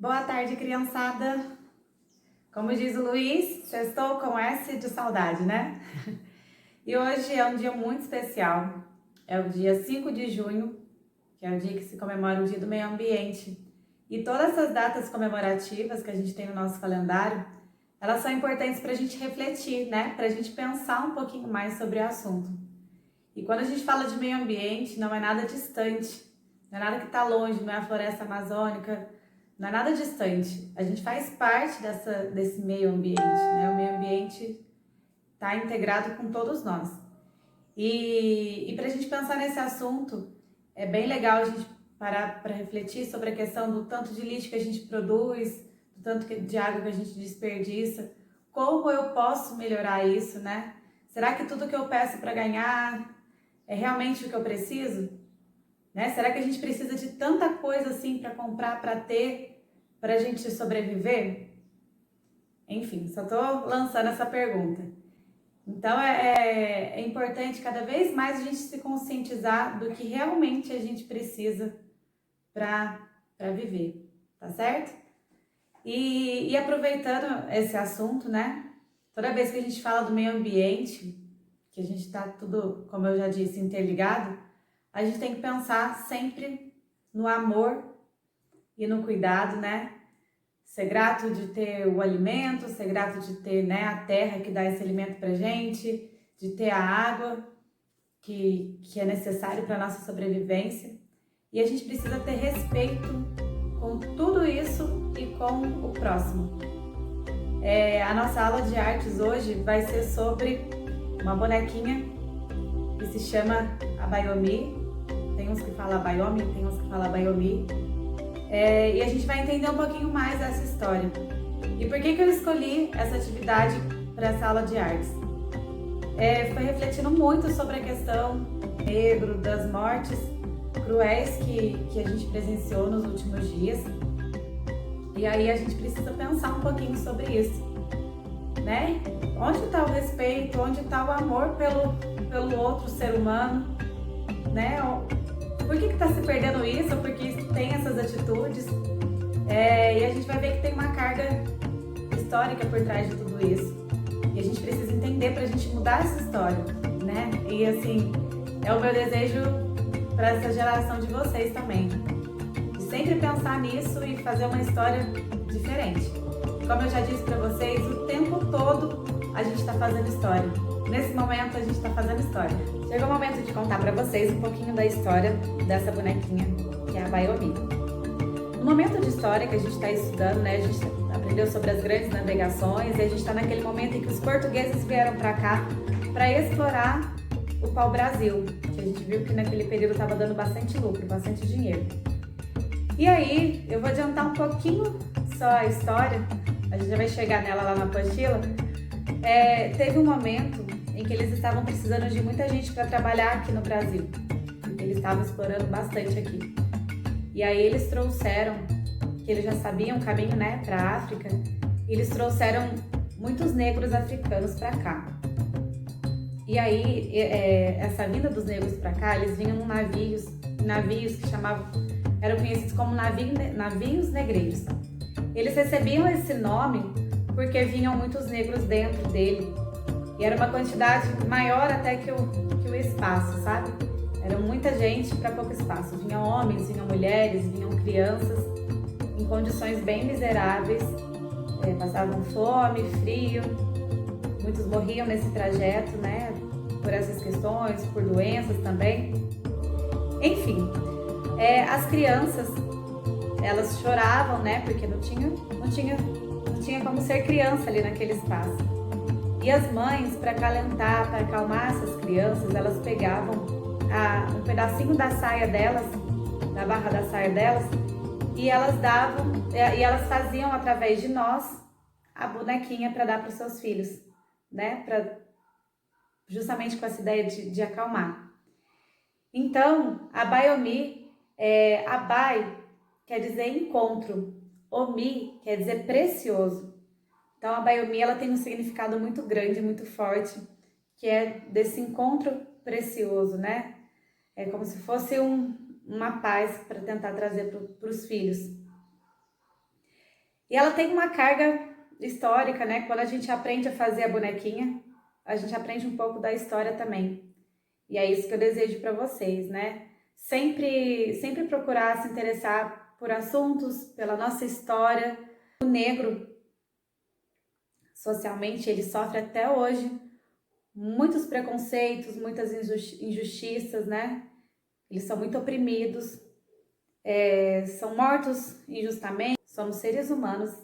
Boa tarde, criançada. Como diz o Luiz, sextou com S de saudade, né? E hoje é um dia muito especial. É o dia 5 de junho, que é o dia que se comemora o Dia do Meio Ambiente. E todas essas datas comemorativas que a gente tem no nosso calendário, elas são importantes para a gente refletir, né? Para a gente pensar um pouquinho mais sobre o assunto. E quando a gente fala de meio ambiente, não é nada distante, não é nada que está longe, não é a floresta amazônica, não é nada distante. A gente faz parte desse meio ambiente, né? O meio ambiente está integrado com todos nós. E para a gente pensar nesse assunto, é bem legal a gente parar para refletir sobre a questão do tanto de lixo que a gente produz, do tanto de água que a gente desperdiça. Como eu posso melhorar isso, né? Será que tudo que eu peço para ganhar é realmente o que eu preciso? Né? Será que a gente precisa de tanta coisa assim para comprar, para ter, para a gente sobreviver? Enfim, só estou lançando essa pergunta. Então é importante cada vez mais a gente se conscientizar do que realmente a gente precisa para viver, tá certo? E aproveitando esse assunto, né? Toda vez que a gente fala do meio ambiente, que a gente está tudo, como eu já disse, interligado, a gente tem que pensar sempre no amor e no cuidado, né? Ser grato de ter o alimento, ser grato de ter, né, a terra que dá esse alimento pra gente, de ter a água que é necessário para a nossa sobrevivência. E a gente precisa ter respeito com tudo isso e com o próximo. A nossa aula de artes hoje vai ser sobre uma bonequinha que se chama a Bayomi. Tem uns que falam Bayomi, tem uns que falam Bayomi. E a gente vai entender um pouquinho mais dessa história. E por que eu escolhi essa atividade para essa aula de artes? Foi refletindo muito sobre a questão negro, das mortes cruéis que a gente presenciou nos últimos dias. E aí a gente precisa pensar um pouquinho sobre isso, né? Onde está o respeito, onde está o amor pelo outro ser humano, né? Por que está se perdendo isso? Por que tem essas atitudes? E a gente vai ver que tem uma carga histórica por trás de tudo isso. E a gente precisa entender para a gente mudar essa história, né? E assim, é o meu desejo para essa geração de vocês também. De sempre pensar nisso e fazer uma história diferente. Como eu já disse para vocês, o tempo todo a gente está fazendo história. Nesse momento a gente está fazendo história. Chegou o momento de contar para vocês um pouquinho da história dessa bonequinha, que é a Bayomi. No momento de história que a gente está estudando, né, a gente aprendeu sobre as grandes navegações e a gente está naquele momento em que os portugueses vieram para cá para explorar o pau-brasil, que a gente viu que naquele período estava dando bastante lucro, bastante dinheiro. E aí, eu vou adiantar um pouquinho só a história, a gente já vai chegar nela lá na apostila. Teve um momento em que eles estavam precisando de muita gente para trabalhar aqui no Brasil. Eles estavam explorando bastante aqui. E aí eles trouxeram, que eles já sabiam o caminho, né, para a África, e eles trouxeram muitos negros africanos para cá. E aí, essa vinda dos negros para cá, eles vinham em navios que eram conhecidos como navios negreiros. Eles recebiam esse nome porque vinham muitos negros dentro dele. E era uma quantidade maior até que o espaço, sabe? Era muita gente para pouco espaço. Vinham homens, vinham mulheres, vinham crianças em condições bem miseráveis. Passavam fome, frio. Muitos morriam nesse trajeto, né? Por essas questões, por doenças também. Enfim, as crianças, elas choravam, né? Porque não tinha como ser criança ali naquele espaço. E as mães, para acalentar, para acalmar essas crianças, elas pegavam um pedacinho da saia delas, da barra da saia delas, e elas faziam através de nós a bonequinha para dar para os seus filhos, né? Justamente com essa ideia de acalmar. Então, a Bayomi, Abai quer dizer encontro, Omi quer dizer precioso. Então, a Bayomi, ela tem um significado muito grande, muito forte, que é desse encontro precioso, né? É como se fosse uma paz para tentar trazer para os filhos. E ela tem uma carga histórica, né? Quando a gente aprende a fazer a bonequinha, a gente aprende um pouco da história também. E é isso que eu desejo para vocês, né? Sempre procurar se interessar por assuntos, pela nossa história. O negro, socialmente, ele sofre até hoje muitos preconceitos, muitas injustiças, né? Eles são muito oprimidos, são mortos injustamente. Somos seres humanos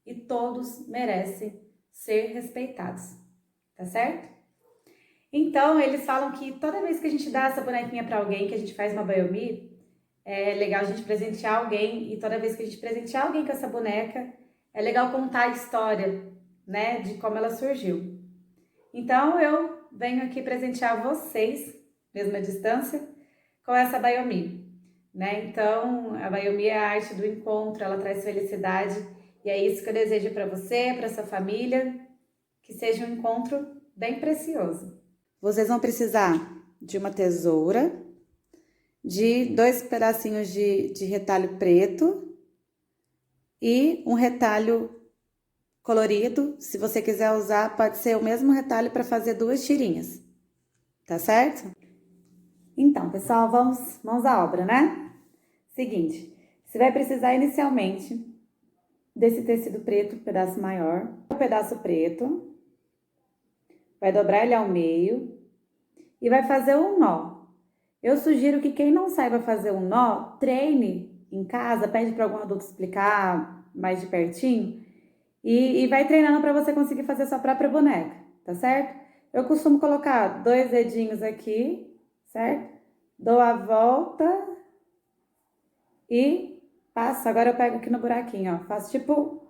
e todos merecem ser respeitados, tá certo? Então, eles falam que toda vez que a gente dá essa bonequinha para alguém, que a gente faz uma Biomi, é legal a gente presentear alguém, e toda vez que a gente presentear alguém com essa boneca, é legal contar a história, né, de como ela surgiu. Então, eu venho aqui presentear vocês, mesmo à distância, com essa Biomi, né? Então, a Biomi é a arte do encontro, ela traz felicidade, e é isso que eu desejo para você, para sua família, que seja um encontro bem precioso. Vocês vão precisar de uma tesoura, de 2 pedacinhos de retalho preto e um retalho colorido. Se você quiser usar, pode ser o mesmo retalho para fazer 2 tirinhas, tá certo? Então, pessoal, vamos à obra, né? Seguinte, você vai precisar inicialmente desse tecido preto, pedaço maior, o pedaço preto, vai dobrar ele ao meio e vai fazer um nó. Eu sugiro que quem não saiba fazer um nó, treine em casa, pede para algum adulto explicar mais de pertinho e vai treinando para você conseguir fazer sua própria boneca, tá certo? Eu costumo colocar 2 dedinhos aqui, certo? Dou a volta e passo. Agora eu pego aqui no buraquinho, ó. Faço tipo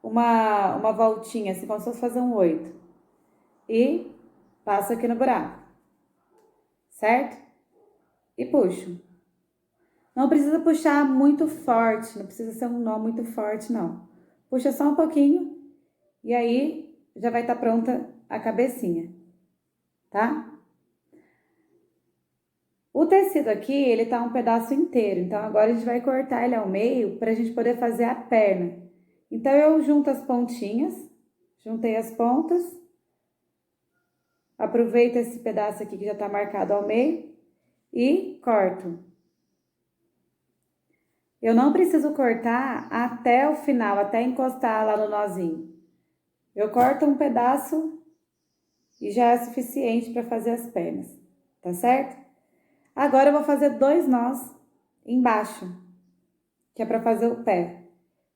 uma voltinha, assim, como se fosse fazer um 8. E passo aqui no buraco, certo? E puxo. Não precisa puxar muito forte, não precisa ser um nó muito forte, não. Puxa só um pouquinho e aí já vai estar pronta a cabecinha, tá? O tecido aqui, ele tá um pedaço inteiro, então agora a gente vai cortar ele ao meio pra gente poder fazer a perna. Então eu junto as pontinhas, juntei as pontas, aproveito esse pedaço aqui que já tá marcado ao meio e corto. Eu não preciso cortar até o final, até encostar lá no nozinho. Eu corto um pedaço e já é suficiente para fazer as pernas, tá certo? Agora eu vou fazer 2 nós embaixo, que é para fazer o pé.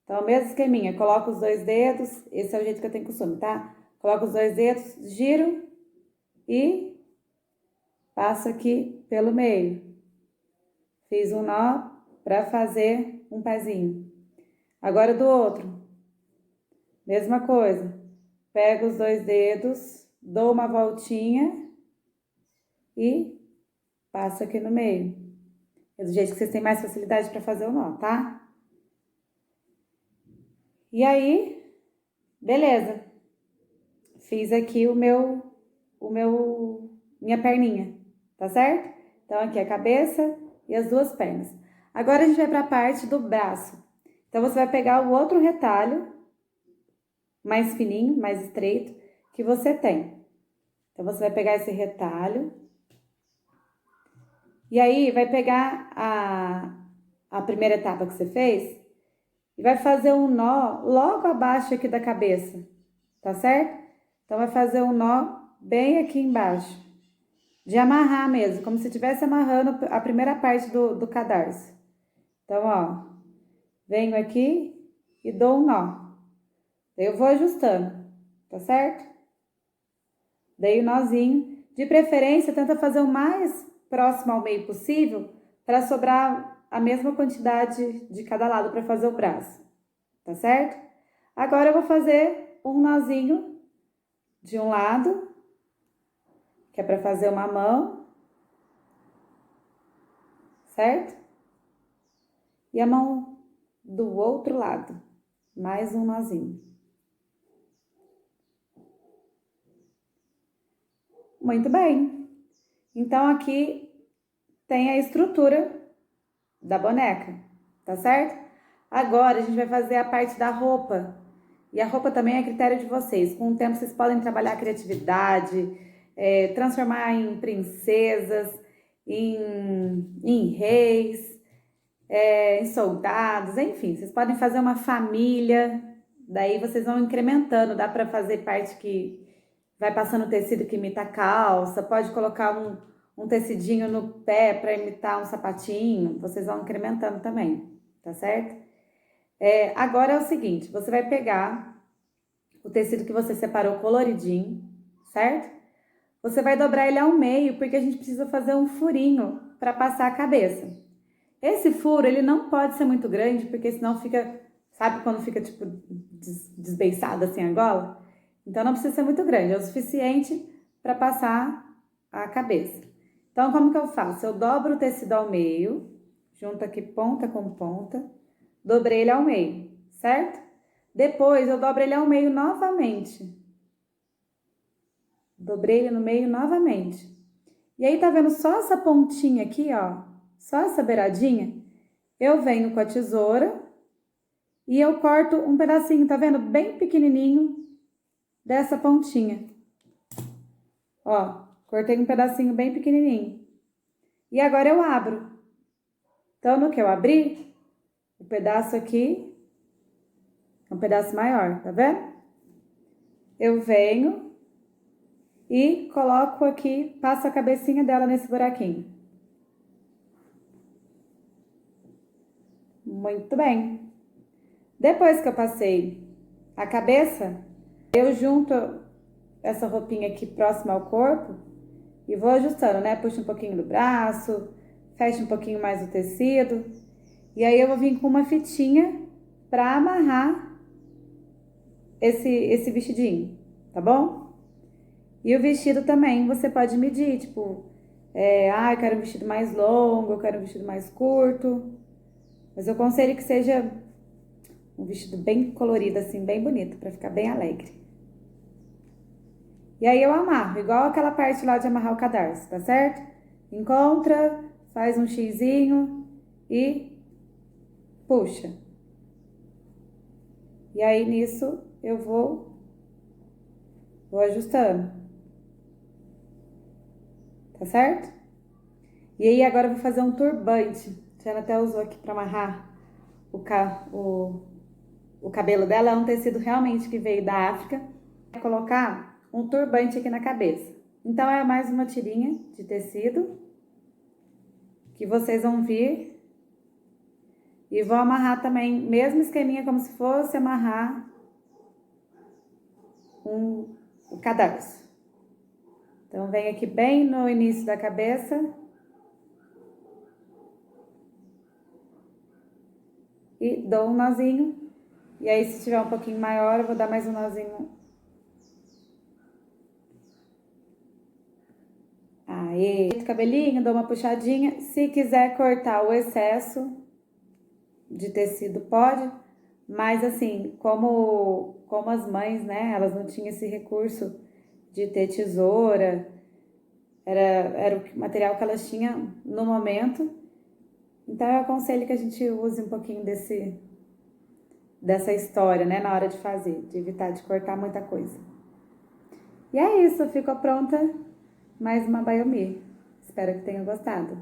Então, mesmo esqueminha, coloco os 2 dedos, esse é o jeito que eu tenho costume, tá? Coloco os 2 dedos, giro e passo aqui pelo meio. Fiz um nó para fazer um pezinho. Agora do outro, mesma coisa. Pego os 2 dedos, dou uma voltinha e passo aqui no meio. É do jeito que vocês têm mais facilidade para fazer o nó, tá? E aí, beleza. Fiz aqui minha perninha, tá certo? Então, aqui a cabeça e as 2 pernas. Agora, a gente vai para a parte do braço. Então, você vai pegar o outro retalho, mais fininho, mais estreito, que você tem. Então, você vai pegar esse retalho. E aí, vai pegar a primeira etapa que você fez e vai fazer um nó logo abaixo aqui da cabeça, tá certo? Então, vai fazer um nó bem aqui embaixo, de amarrar mesmo, como se estivesse amarrando a primeira parte do cadarço. Então, ó, venho aqui e dou um nó. Eu vou ajustando, tá certo? Dei o nozinho. De preferência, tenta fazer o mais próximo ao meio possível para sobrar a mesma quantidade de cada lado para fazer o braço, tá certo? Agora eu vou fazer um nozinho de um lado, que é para fazer uma mão, certo? E a mão do outro lado, mais um nozinho. Muito bem. Então, aqui tem a estrutura da boneca, tá certo? Agora a gente vai fazer a parte da roupa. E a roupa também é critério de vocês. Com o tempo vocês podem trabalhar a criatividade, transformar em princesas, em reis, em soldados, enfim. Vocês podem fazer uma família, daí vocês vão incrementando. Dá para fazer parte que vai passando tecido que imita a calça, pode colocar um tecidinho no pé para imitar um sapatinho, vocês vão incrementando também, tá certo? Agora é o seguinte, você vai pegar o tecido que você separou coloridinho, certo? Você vai dobrar ele ao meio, porque a gente precisa fazer um furinho para passar a cabeça. Esse furo, ele não pode ser muito grande, porque senão fica, sabe quando fica tipo desbeiçada assim a gola? Então não precisa ser muito grande, é o suficiente para passar a cabeça. Então como que eu faço? Eu dobro o tecido ao meio, junto aqui ponta com ponta, dobrei ele ao meio, certo? Depois eu dobro ele ao meio novamente. Dobrei ele no meio novamente. E aí tá vendo só essa pontinha aqui, ó? Só essa beiradinha? Eu venho com a tesoura e eu corto um pedacinho, tá vendo? Bem pequenininho dessa pontinha. Ó, cortei um pedacinho bem pequenininho. E agora eu abro. Então, no que eu abri, o pedaço aqui é um pedaço maior, tá vendo? Eu venho e coloco aqui, passo a cabecinha dela nesse buraquinho. Muito bem. Depois que eu passei a cabeça, eu junto essa roupinha aqui próxima ao corpo e vou ajustando, né? Puxo um pouquinho do braço, fecho um pouquinho mais o tecido. E aí eu vou vir com uma fitinha pra amarrar esse vestidinho, tá bom? E o vestido também você pode medir, tipo, eu quero um vestido mais longo, eu quero um vestido mais curto. Mas eu aconselho que seja um vestido bem colorido, assim, bem bonito, pra ficar bem alegre. E aí eu amarro, igual aquela parte lá de amarrar o cadarço, tá certo? Encontra, faz um xizinho e puxa. E aí nisso eu vou ajustando, tá certo? E aí agora eu vou fazer um turbante. Ela até usou aqui pra amarrar o cabelo dela, é um tecido realmente que veio da África. Vou colocar um turbante aqui na cabeça. Então é mais uma tirinha de tecido que vocês vão vir e vou amarrar também, mesmo esqueminha, como se fosse amarrar o cadarço. Então vem aqui bem no início da cabeça e dou um nozinho. E aí se tiver um pouquinho maior, eu vou dar mais um nozinho. Aí, cabelinho, dou uma puxadinha. Se quiser cortar o excesso de tecido, pode. Mas assim, como as mães, né, elas não tinham esse recurso de ter tesoura, era o material que elas tinham no momento. Então eu aconselho que a gente use um pouquinho dessa história, né, na hora de fazer, de evitar de cortar muita coisa. E é isso, ficou pronta mais uma Baiomir. Espero que tenham gostado.